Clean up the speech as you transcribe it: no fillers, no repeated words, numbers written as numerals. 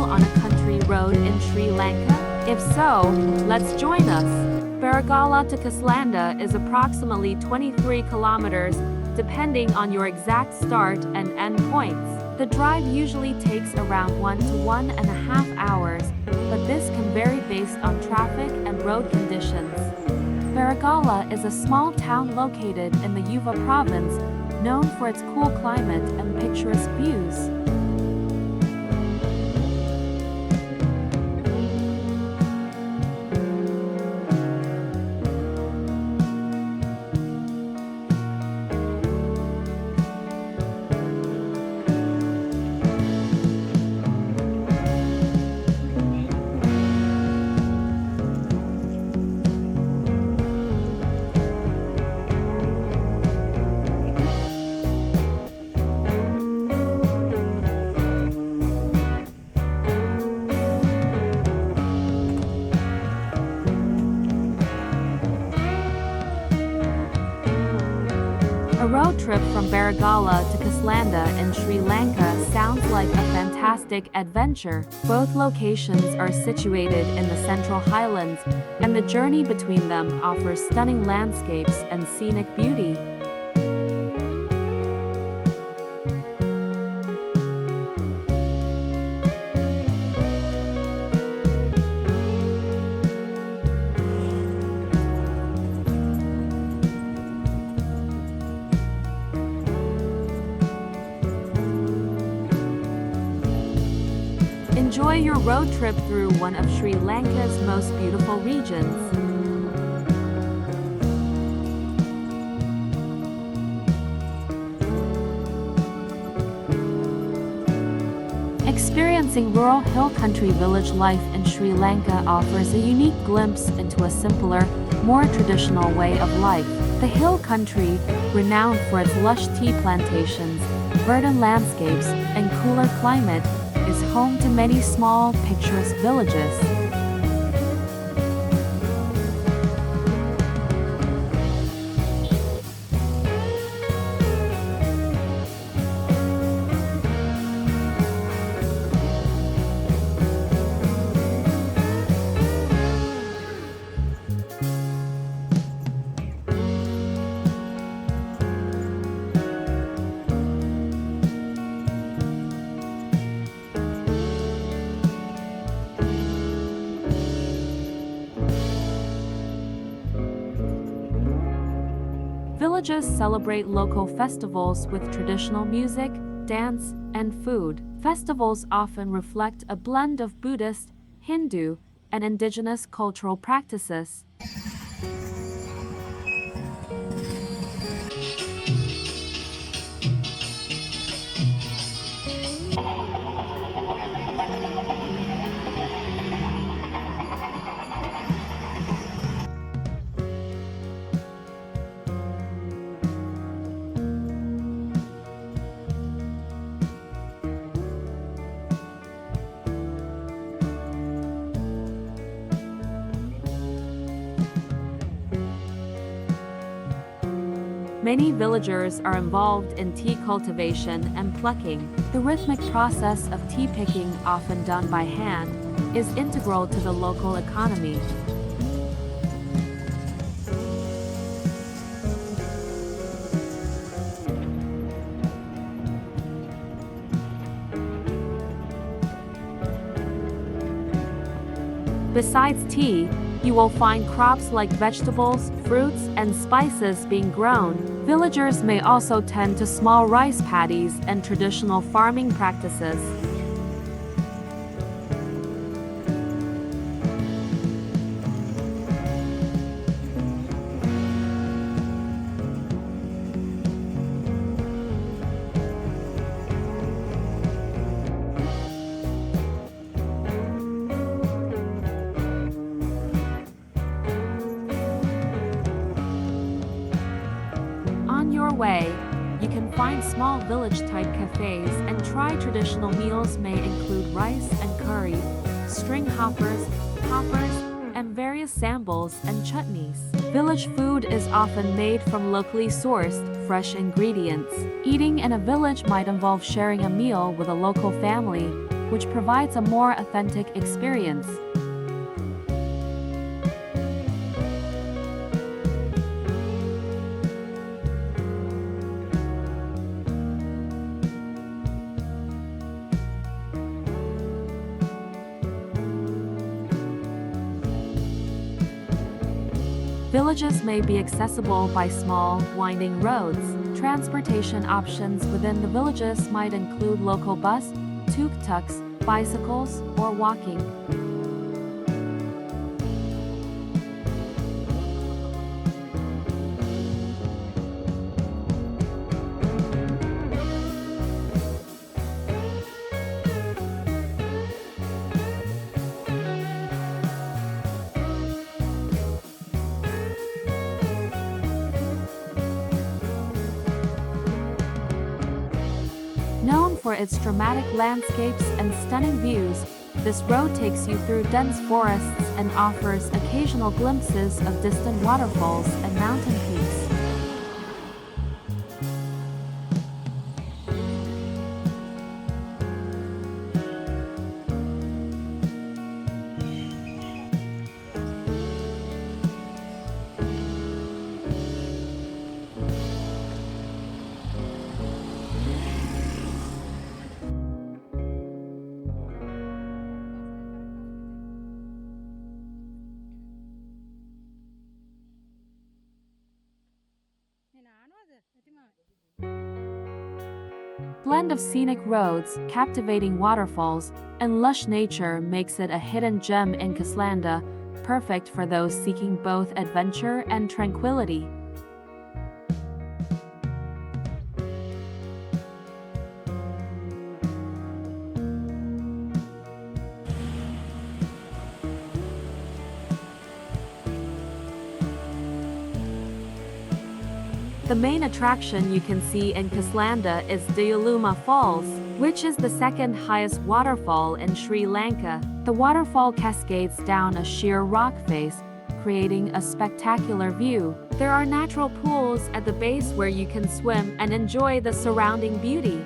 on a country road in Sri Lanka? If so, let's join us. Beragala to Koslanda is approximately 23 kilometers, depending on your exact start and end points. The drive usually takes around 1 to 1.5 hours, but this can vary based on traffic and road conditions. Beragala is a small town located in the Yuva province, known for its cool climate and picturesque views. A road trip from Beragala to Koslanda in Sri Lanka sounds like a fantastic adventure. Both locations are situated in the central highlands, and the journey between them offers stunning landscapes and scenic beauty. Enjoy your road trip through one of Sri Lanka's most beautiful regions. Experiencing rural hill country village life in Sri Lanka offers a unique glimpse into a simpler, more traditional way of life. The hill country, renowned for its lush tea plantations, verdant landscapes, and cooler climate, is home to many small, picturesque villages. Villages celebrate local festivals with traditional music, dance, and food. Festivals often reflect a blend of Buddhist, Hindu, and indigenous cultural practices. Many villagers are involved in tea cultivation and plucking. The rhythmic process of tea picking, often done by hand, is integral to the local economy. Besides tea, you will find crops like vegetables, fruits, and spices being grown. Villagers may also tend to small rice paddies and traditional farming practices. On your way, you can find small village-type cafes and try traditional meals may include rice and curry, string hoppers, and various sambals and chutneys. Village food is often made from locally sourced, fresh ingredients. Eating in a village might involve sharing a meal with a local family, which provides a more authentic experience. Villages may be accessible by small, winding roads. Transportation options within the villages might include local bus, tuk-tuks, bicycles, or walking. Known for its dramatic landscapes and stunning views, this road takes you through dense forests and offers occasional glimpses of distant waterfalls and mountain peaks. Blend of scenic roads, captivating waterfalls, and lush nature makes it a hidden gem in Koslanda, perfect for those seeking both adventure and tranquility. The main attraction you can see in Koslanda is Diuluma Falls, which is the second highest waterfall in Sri Lanka. The waterfall cascades down a sheer rock face, creating a spectacular view. There are natural pools at the base where you can swim and enjoy the surrounding beauty.